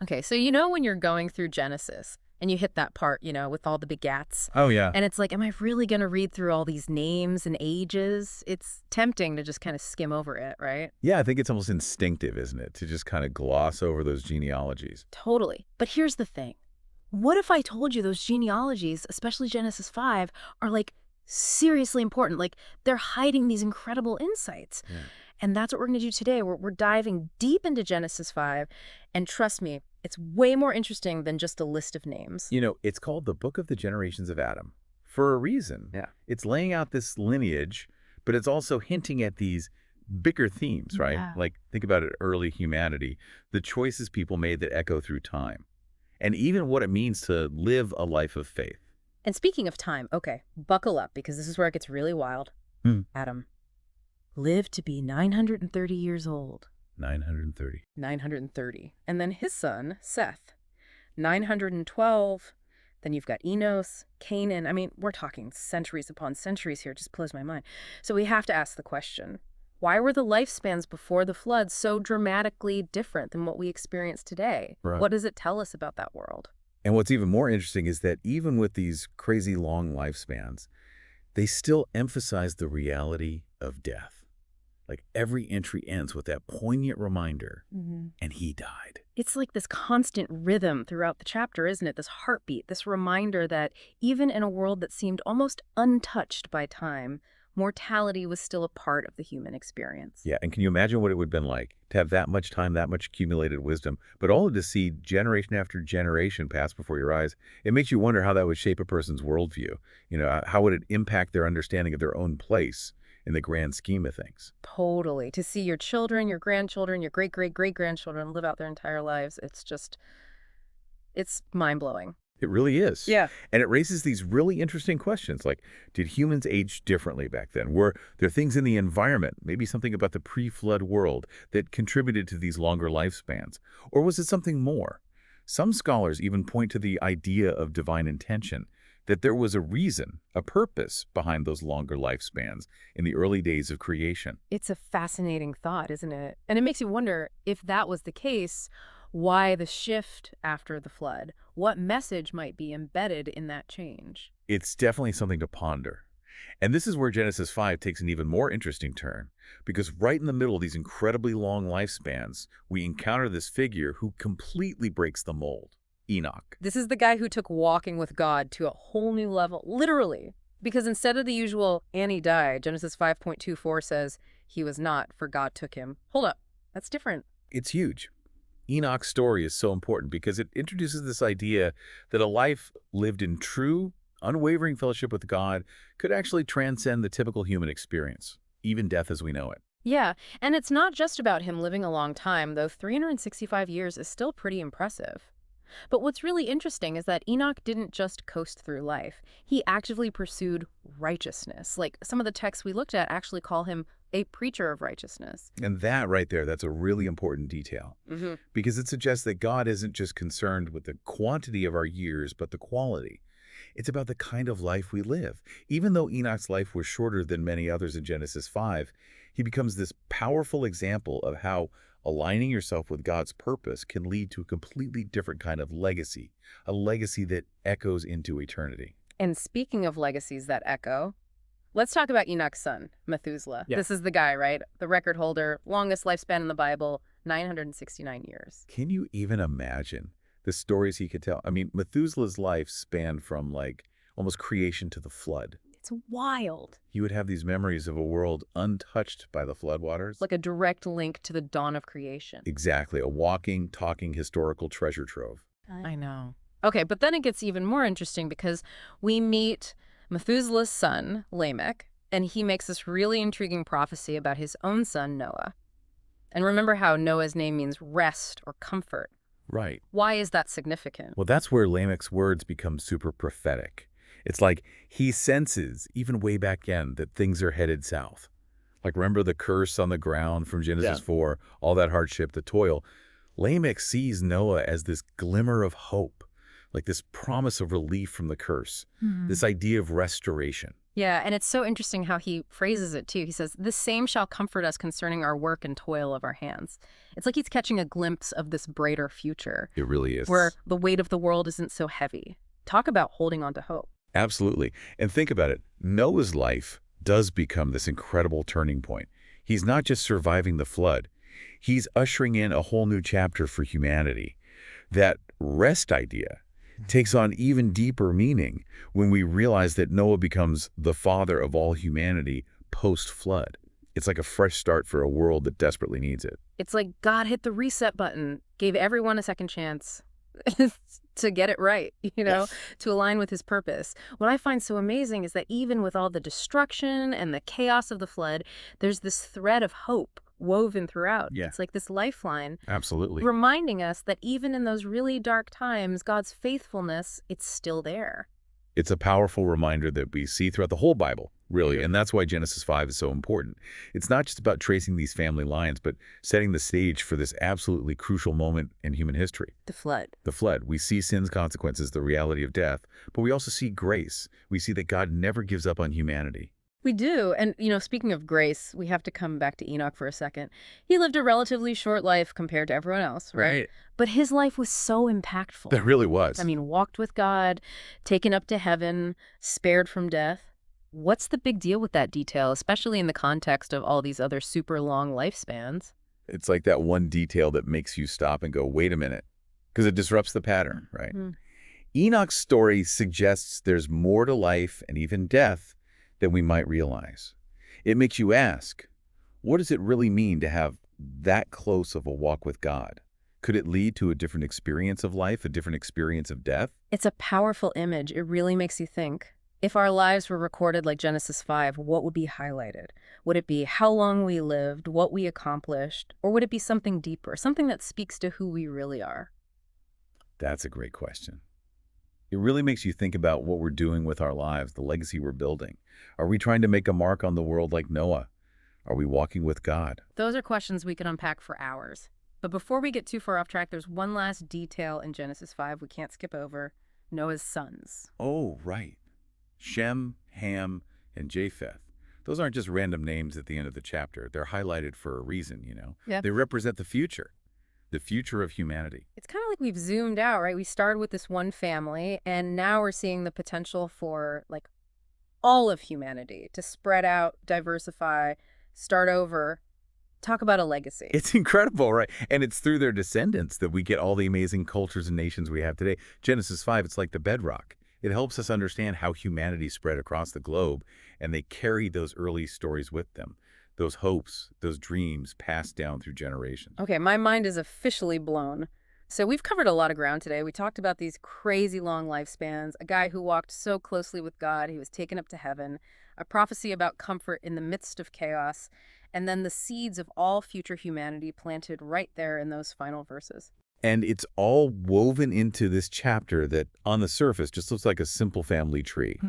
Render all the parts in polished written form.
Okay, so you know when you're going through Genesis and you hit that part, with all the begats, Oh, yeah. and it's like, am I really going to read through all these names and ages? It's tempting to just kind of skim over it, right? Yeah, I think it's almost instinctive, isn't it, to just kind of gloss over those genealogies. Totally. But here's the thing. What if I told you those genealogies, especially Genesis 5, are like seriously important? Like they're hiding these incredible insights. Yeah. And that's what we're going to do today. We're diving deep into Genesis 5. And trust me, it's way more interesting than just a list of names. It's called the Book of the Generations of Adam for a reason. Yeah. It's laying out this lineage, but it's also hinting at these bigger themes, right? Yeah. Like, think about it, early humanity, the choices people made that echo through time, and even what it means to live a life of faith. And speaking of time, okay, buckle up because this is where it gets really wild. Adam lived to be 930 years old. 930. 930. And then his son, Seth, 912. Then you've got Enos, Canaan. I mean, we're talking centuries upon centuries here. It just blows my mind. So we have to ask the question, why were the lifespans before the flood so dramatically different than what we experience today? Right. What does it tell us about that world? And what's even more interesting is that even with these crazy long lifespans, they still emphasize the reality of death. Like every entry ends with that poignant reminder, and he died. It's like this constant rhythm throughout the chapter, isn't it? This heartbeat, this reminder that even in a world that seemed almost untouched by time, mortality was still a part of the human experience. Yeah, and can you imagine what it would have been like to have that much time, that much accumulated wisdom, but all to see generation after generation pass before your eyes? It makes you wonder how that would shape a person's worldview. How would it impact their understanding of their own place in the grand scheme of things? Totally. To see your children, your grandchildren, your great-great-great-grandchildren live out their entire lives, it's mind-blowing. It really is. Yeah. And it raises these really interesting questions like, did humans age differently back then? Were there things in the environment, maybe something about the pre-flood world, that contributed to these longer lifespans? Or was it something more? Some scholars even point to the idea of divine intention, that there was a reason, a purpose behind those longer lifespans in the early days of creation. It's a fascinating thought, isn't it? And it makes you wonder, if that was the case, why the shift after the flood? What message might be embedded in that change? It's definitely something to ponder. And this is where Genesis 5 takes an even more interesting turn, because right in the middle of these incredibly long lifespans, we encounter this figure who completely breaks the mold, Enoch. This is the guy who took walking with God to a whole new level, literally. Because instead of the usual, and he died, Genesis 5.24 says, he was not, for God took him. Hold up, that's different. It's huge. Enoch's story is so important because it introduces this idea that a life lived in true, unwavering fellowship with God could actually transcend the typical human experience, even death as we know it. Yeah, and it's not just about him living a long time, though 365 years is still pretty impressive. But what's really interesting is that Enoch didn't just coast through life. He actively pursued righteousness. Like some of the texts we looked at actually call him a preacher of righteousness. And that right there, that's a really important detail, because it suggests that God isn't just concerned with the quantity of our years, but the quality. It's about the kind of life we live. Even though Enoch's life was shorter than many others in Genesis 5, he becomes this powerful example of how aligning yourself with God's purpose can lead to a completely different kind of legacy, a legacy that echoes into eternity. And speaking of legacies that echo, let's talk about Enoch's son, Methuselah. Yeah. This is the guy, right? The record holder, longest lifespan in the Bible, 969 years. Can you even imagine the stories he could tell? I mean, Methuselah's life spanned from almost creation to the flood. It's wild. He would have these memories of a world untouched by the floodwaters. Like a direct link to the dawn of creation. Exactly, a walking, talking historical treasure trove. I know. Okay, but then it gets even more interesting because we meet Methuselah's son, Lamech, and he makes this really intriguing prophecy about his own son, Noah. And remember how Noah's name means rest or comfort. Right. Why is that significant? Well, that's where Lamech's words become super prophetic. It's like he senses, even way back then, that things are headed south. Like, remember the curse on the ground from Genesis 4, all that hardship, the toil. Lamech sees Noah as this glimmer of hope, like this promise of relief from the curse, this idea of restoration. Yeah, and it's so interesting how he phrases it too. He says, "The same shall comfort us concerning our work and toil of our hands." It's like he's catching a glimpse of this brighter future It really where is. the weight of the world isn't so heavy. Talk about holding on to hope. Absolutely. And think about it. Noah's life does become this incredible turning point. He's not just surviving the flood. He's ushering in a whole new chapter for humanity. That rest idea takes on even deeper meaning when we realize that Noah becomes the father of all humanity post-flood. It's like a fresh start for a world that desperately needs it. It's like God hit the reset button, gave everyone a second chance to get it right, Yes. to align with his purpose. What I find so amazing is that even with all the destruction and the chaos of the flood, there's this thread of hope woven throughout. Yeah, It's like this lifeline absolutely. reminding us that even in those really dark times, God's faithfulness, it's still there. It's a powerful reminder that we see throughout the whole Bible, really, Sure. and that's why Genesis 5 is so important. It's not just about tracing these family lines, but setting the stage for this absolutely crucial moment in human history. The flood. The flood. We see sin's consequences, the reality of death, but we also see grace. We see that God never gives up on humanity. We do. And, speaking of grace, we have to come back to Enoch for a second. He lived a relatively short life compared to everyone else, right? Right. But his life was so impactful. That really I was. mean, walked with God, taken up to heaven, spared from death. What's the big deal with that detail, especially in the context of all these other super long lifespans? It's like that one detail that makes you stop and go, wait a minute, because it disrupts the pattern, right? Hmm. Enoch's story suggests there's more to life and even death than we might realize. It makes you ask, what does it really mean to have that close of a walk with God? Could it lead to a different experience of life, a different experience of death? It's a powerful image. It really makes you think. If our lives were recorded like Genesis 5, what would be highlighted? Would it be how long we lived, what we accomplished, or would it be something deeper, something that speaks to who we really are? That's a great question. It really makes you think about what we're doing with our lives, the legacy we're building. Are we trying to make a mark on the world like Noah? Are we walking with God? Those are questions we could unpack for hours. But before we get too far off track, there's one last detail in Genesis 5 we can't skip over: Noah's sons. Oh, right. Shem, Ham, and Japheth. Those aren't just random names at the end of the chapter. They're highlighted for a reason. Yeah. They represent the future of humanity. It's kind of like we've zoomed out, right? We started with this one family, and now we're seeing the potential for like all of humanity to spread out, diversify, start over. Talk about a legacy. It's incredible, right? And it's through their descendants that we get all the amazing cultures and nations we have today. Genesis 5, it's like the bedrock. It helps us understand how humanity spread across the globe, and they carry those early stories with them. Those hopes, those dreams passed down through generations. Okay, my mind is officially blown. So we've covered a lot of ground today. We talked about these crazy long lifespans, a guy who walked so closely with God, he was taken up to heaven, a prophecy about comfort in the midst of chaos, and then the seeds of all future humanity planted right there in those final verses. And it's all woven into this chapter that, on the surface, just looks like a simple family tree.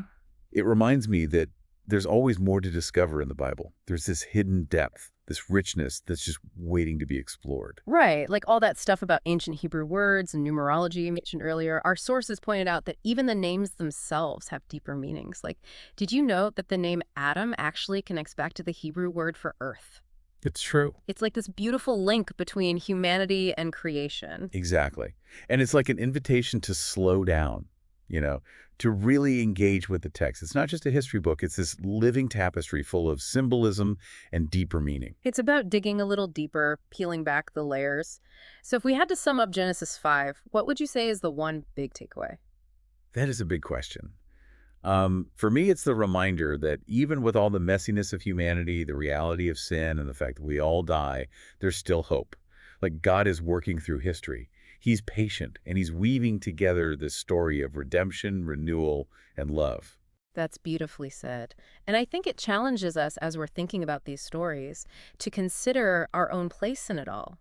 It reminds me that there's always more to discover in the Bible. There's this hidden depth, this richness that's just waiting to be explored. Right, like all that stuff about ancient Hebrew words and numerology you mentioned earlier. Our sources pointed out that even the names themselves have deeper meanings. Like, did you know that the name Adam actually connects back to the Hebrew word for earth? It's true. It's like this beautiful link between humanity and creation. Exactly. And it's like an invitation to slow down, to really engage with the text. It's not just a history book. It's this living tapestry full of symbolism and deeper meaning. It's about digging a little deeper, peeling back the layers. So if we had to sum up Genesis 5, what would you say is the one big takeaway? That is a big question. For me, it's the reminder that even with all the messiness of humanity, the reality of sin, and the fact that we all die, there's still hope. Like God is working through history. He's patient, and he's weaving together this story of redemption, renewal, and love. That's beautifully said. And I think it challenges us as we're thinking about these stories to consider our own place in it all.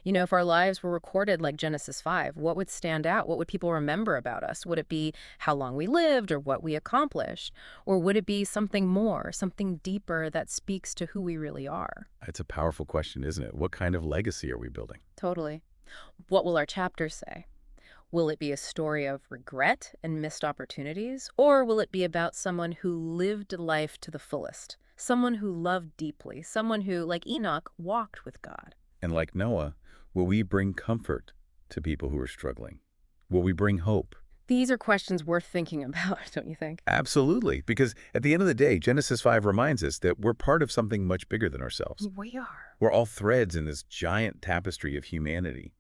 If our lives were recorded like Genesis 5, what would stand out? What would people remember about us? Would it be how long we lived or what we accomplished? Or would it be something more, something deeper that speaks to who we really are? It's a powerful question, isn't it? What kind of legacy are we building? Totally. What will our chapters say? Will it be a story of regret and missed opportunities, or will it be about someone who lived life to the fullest, someone who loved deeply, someone who, like Enoch, walked with God? And like Noah, will we bring comfort to people who are struggling? Will we bring hope? These are questions worth thinking about, don't you think? Absolutely, because at the end of the day, Genesis 5 reminds us that we're part of something much bigger than ourselves. We are. We're all threads in this giant tapestry of humanity.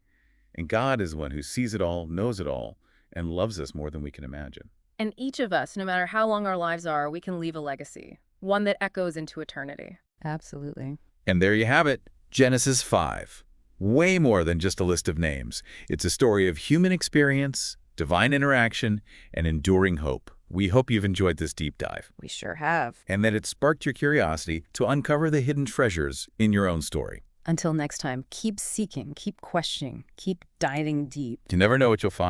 And God is the one who sees it all, knows it all, and loves us more than we can imagine. And each of us, no matter how long our lives are, we can leave a legacy, one that echoes into eternity. Absolutely. And there you have it, Genesis 5. Way more than just a list of names. It's a story of human experience, divine interaction, and enduring hope. We hope you've enjoyed this deep dive. We sure have. And that it sparked your curiosity to uncover the hidden treasures in your own story. Until next time, keep seeking, keep questioning, keep diving deep. You never know what you'll find.